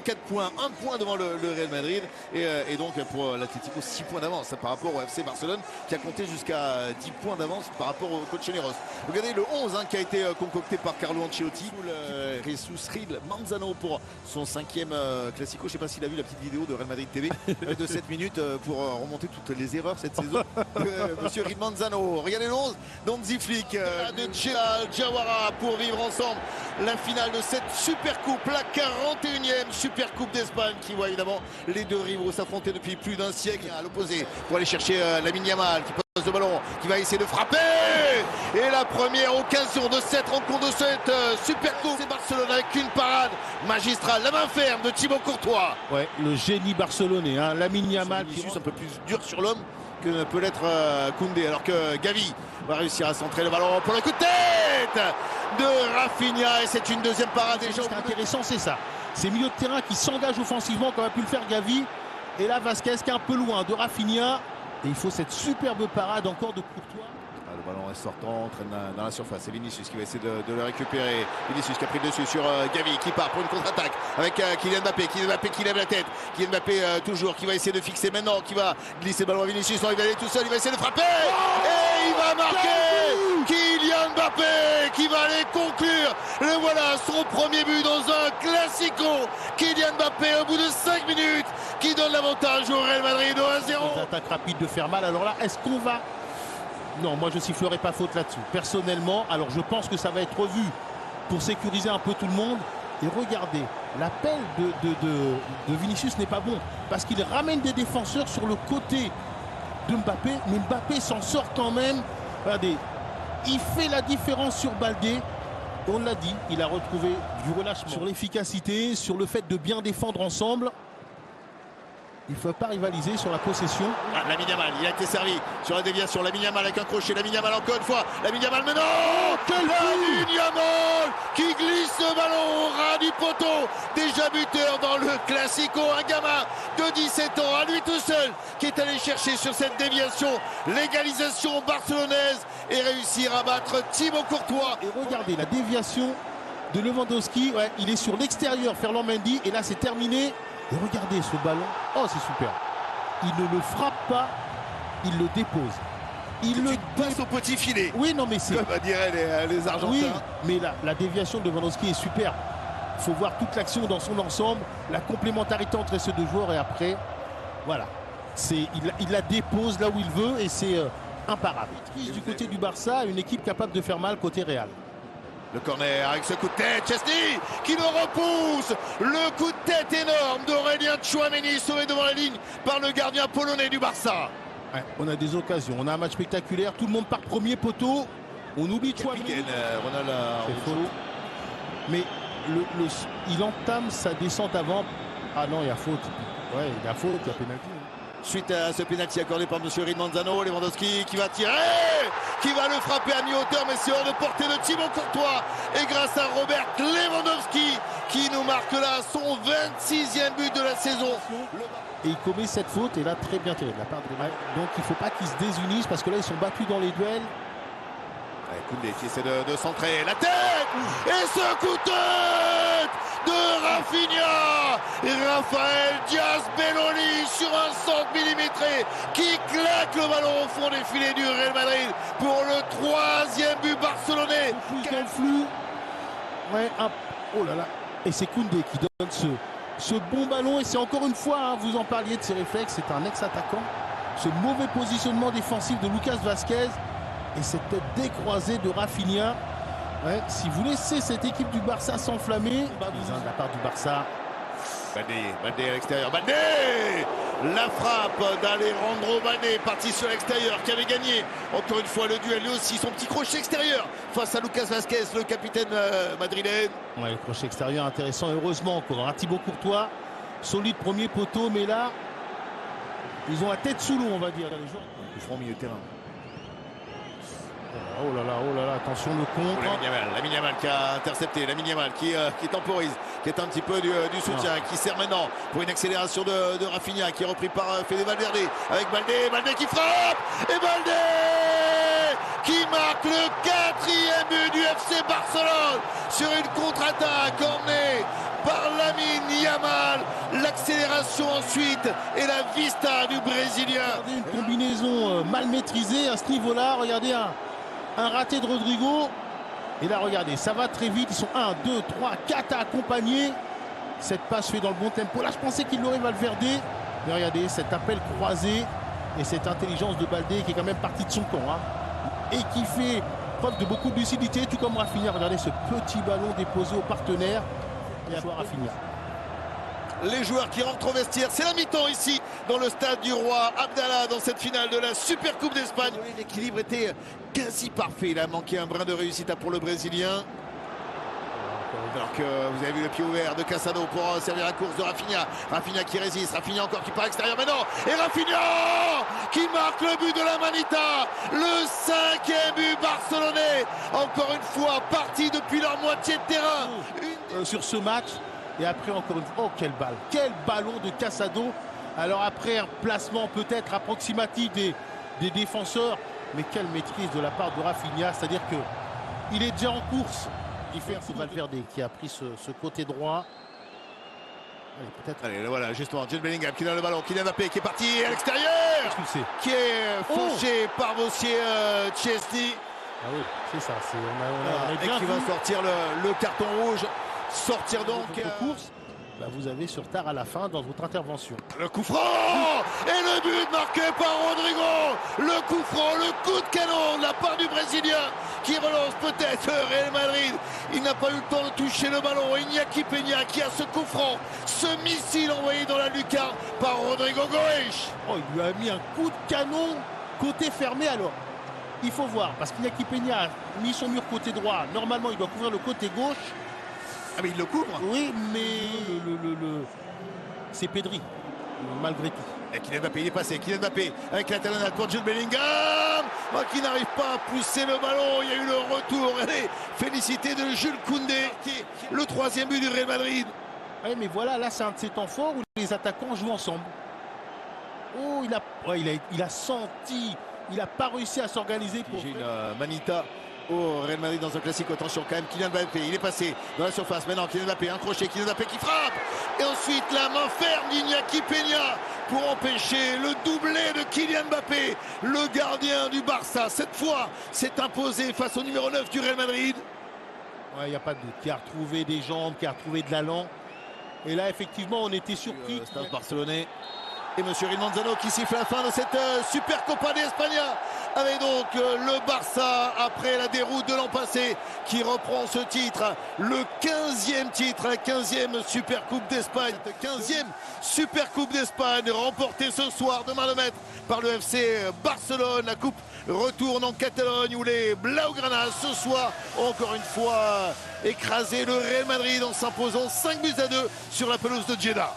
4 points, 1 point devant le Real Madrid et donc pour l'Atlético 6 points d'avance par rapport au FC Barcelone qui a compté jusqu'à 10 points d'avance par rapport au Colchoneros. Regardez le 11 qui a été concocté par Carlo Ancelotti. Jesus Manzano pour son 5e Classico. Je ne sais pas s'il a vu la petite vidéo de Real Madrid TV de 7 minutes pour remonter toutes les erreurs cette saison. Monsieur Real Manzano. Regardez le 11 d'Hansi Flick, de Jawara pour vivre ensemble la finale de cette Super Coupe, la 41e Super Coupe d'Espagne qui voit évidemment les deux rivaux s'affronter depuis plus d'un siècle à l'opposé pour aller chercher Lamine Yamal qui pose le ballon, qui va essayer de frapper et la première occasion de cette rencontre de cette Super Coupe. C'est Barcelone avec une parade magistrale, la main ferme de Thibaut Courtois. Ouais, le génie barcelonais, Lamine Yamal qui est un peu plus dur sur l'homme que peut l'être Koundé, alors que Gavi va réussir à centrer le ballon pour le coup de tête de Rafinha et c'est une deuxième parade. Déjà, ce qui est intéressant, c'est ça. Ces milieux de terrain qui s'engagent offensivement comme a pu le faire Gavi. Et là, Vasquez qui est un peu loin de Rafinha. Et il faut cette superbe parade encore de Courtois. Le ballon est sortant, entraîne dans la surface. C'est Vinicius qui va essayer de le récupérer. Vinicius qui a pris le dessus sur Gavi qui part pour une contre-attaque avec Kylian Mbappé. Kylian Mbappé qui lève la tête. Kylian Mbappé toujours qui va essayer de fixer maintenant, qui va glisser le ballon à Vinicius. Non, il va aller tout seul, il va essayer de frapper. Et il va marquer Kylian Mbappé qui va aller conclure. Le voilà, son premier but dans un Classico. Kylian Mbappé au bout de 5 minutes qui donne l'avantage au Real Madrid au 1-0. Une attaque rapide de faire mal. Alors là, est-ce qu'on va... Non, moi je sifflerai pas faute là-dessus. Personnellement, alors je pense que ça va être revu pour sécuriser un peu tout le monde. Et regardez, l'appel de Vinicius n'est pas bon. Parce qu'il ramène des défenseurs sur le côté de Mbappé. Mais Mbappé s'en sort quand même. Regardez, il fait la différence sur Baldé. On l'a dit, il a retrouvé du relâchement. Sur l'efficacité, sur le fait de bien défendre ensemble. Il ne faut pas rivaliser sur la possession. Lamine Yamal, il a été servi sur la déviation. Lamine Yamal avec un crochet. Lamine Yamal encore une fois. Lamine Yamal, mais non! Lamine Yamal qui glisse le ballon au ras du poteau. Déjà buteur dans le Classico. Un gamin de 17 ans, à lui tout seul, qui est allé chercher sur cette déviation l'égalisation barcelonaise et réussir à battre Thibaut Courtois. Et regardez la déviation de Lewandowski. Ouais, il est sur l'extérieur, Ferland Mendy. Et là, c'est terminé. Et regardez ce ballon. Oh, c'est super. Il ne le frappe pas, il le dépose. Il le passe au petit filet. Oui, non, mais c'est... Comme diraient les Argentins. Oui, mais la déviation de Lewandowski est super. Il faut voir toute l'action dans son ensemble, la complémentarité entre ces deux joueurs et après, voilà. Il la dépose là où il veut et c'est imparable. Du côté du Barça, une équipe capable de faire mal côté Real. Le corner avec ce coup de tête, Chesney qui le repousse. Le coup de tête énorme d'Aurélien Tchouaméni sauvé devant la ligne par le gardien polonais du Barça. Ouais, on a des occasions, on a un match spectaculaire, tout le monde part premier poteau. On oublie Tchouaméni. C'est faux. Mais il entame sa descente avant. Ah non, il y a faute. Ouais, il y a faute, il y a pénalty. Suite à ce pénalty accordé par M. Real Manzano, Lewandowski qui va tirer, qui va le frapper à mi-hauteur, mais c'est hors de portée de Thibaut Courtois. Et grâce à Robert Lewandowski qui nous marque là son 26e but de la saison. Et il commet cette faute, et là très bien tiré de la part de Real. Donc il ne faut pas qu'ils se désunissent parce que là ils sont battus dans les duels. Koundé qui essaie de centrer la tête et ce coup de tête de Rafinha et Rafael Diaz Belloli sur un centre millimétré qui claque le ballon au fond des filets du Real Madrid pour le 3e but barcelonais. Plus dans le flou. Ouais, oh là là. Et c'est Koundé qui donne ce bon ballon et c'est encore une fois, vous en parliez de ses réflexes, c'est un ex-attaquant. Ce mauvais positionnement défensif de Lucas Vasquez. Et cette tête décroisée de Rafinha. Ouais, si vous laissez cette équipe du Barça s'enflammer, de la part du Barça. Baldé à l'extérieur. Baldé! La frappe d'Alejandro Baldé, parti sur l'extérieur, qui avait gagné encore une fois le duel. Lui aussi, son petit crochet extérieur face à Lucas Vasquez, le capitaine madrilène. Ouais, le crochet extérieur intéressant, heureusement encore. Thibaut Courtois, solide premier poteau, mais là, ils ont la tête sous l'eau, on va dire. Les joueurs. Ils feront au milieu de terrain. Oh là là, attention le contre. Lamine Yamal qui a intercepté, Lamine Yamal qui temporise, qui est un petit peu du soutien, qui sert maintenant pour une accélération de Rafinha qui est repris par Fede Valverde avec Baldé qui frappe et Baldé qui marque le 4e but du FC Barcelone sur une contre-attaque emmenée par Lamine Yamal. l'accélération ensuite et la vista du Brésilien. Regardez une combinaison mal maîtrisée à ce niveau-là. Regardez un raté de Rodrigo. Et là, regardez, ça va très vite. Ils sont 1, 2, 3, 4 à accompagner. Cette passe fait dans le bon tempo. Là, je pensais qu'il l'aurait Valverde. Mais regardez, cet appel croisé et cette intelligence de Baldé qui est quand même partie de son camp. Hein, et qui fait preuve de beaucoup de lucidité, tout comme Rafinha. Regardez ce petit ballon déposé au partenaire. Et à voir Rafinha. Les joueurs qui rentrent au vestiaire, c'est la mi-temps ici dans le stade du Roi Abdallah dans cette finale de la Super Coupe d'Espagne. L'équilibre était quasi parfait, il a manqué un brin de réussite pour le Brésilien. Alors que vous avez vu le pied ouvert de Casado pour servir la course de Rafinha. Rafinha qui résiste, Rafinha encore qui part extérieur, mais non. Et Rafinha qui marque le but de la Manita. Le 5e but barcelonais. Encore une fois, parti depuis leur moitié de terrain. Sur ce match. Et après encore une fois, oh quelle balle, quel ballon de Casado. Alors après un placement peut-être approximatif des défenseurs, mais quelle maîtrise de la part de Rafinha, c'est-à-dire que il est déjà en course. Il fait un Valverde qui a pris ce côté droit. Allez, peut-être. Allez, voilà, justement, Jude Bellingham qui donne le ballon, Kylian Mbappé qui est parti à l'extérieur, qui est fauché par Bossier Chesney. Ah oui, c'est ça. On a et qui va sortir le carton rouge. Sortir donc course. Bah, vous avez sur tard à la fin dans votre intervention. Le coup franc et le but marqué par Rodrigo. Le coup franc, le coup de canon de la part du Brésilien qui relance peut-être Real Madrid. Il n'a pas eu le temps de toucher le ballon. Iñaki Peña qui a ce coup franc, ce missile envoyé dans la lucarne par Rodrigo Goes. Oh, il lui a mis un coup de canon côté fermé. Alors il faut voir parce qu'Iñaki Peña a mis son mur côté droit. Normalement il doit couvrir le côté gauche. Ah mais il le couvre. Oui, mais c'est Pedri, malgré tout. Et Kylian Mbappé, il est passé. Kylian Mbappé avec la talonnade pour Jude Bellingham qui n'arrive pas à pousser le ballon. Il y a eu le retour. Allez, félicité de Jules Koundé qui est le 3e but du Real Madrid. Oui, mais voilà, là c'est un de ces temps forts où les attaquants jouent ensemble. Oh, il a senti, il n'a pas réussi à s'organiser pour... J'ai une Manita au Real Madrid dans un classique. Attention quand même, Kylian Mbappé, il est passé dans la surface. Maintenant Kylian Mbappé, un crochet, Kylian Mbappé qui frappe. Et ensuite la main ferme d'Iñaki Peña pour empêcher le doublé de Kylian Mbappé. Le gardien du Barça, cette fois, s'est imposé face au numéro 9 du Real Madrid. Ouais, il n'y a pas de doute. Qui a retrouvé des jambes, qui a retrouvé de l'allant. Et là, effectivement, on était surpris. Stade barcelonais. Et M. Manzano qui siffle la fin de cette Super Copa d'Espagne avec donc le Barça après la déroute de l'an passé qui reprend ce titre, le 15e titre, la 15e Super Coupe d'Espagne, 15e Super Coupe d'Espagne remportée ce soir de main de maître par le FC Barcelone. La coupe retourne en Catalogne où les Blaugrana ce soir ont encore une fois écrasé le Real Madrid en s'imposant 5-2 sur la pelouse de Jeddah.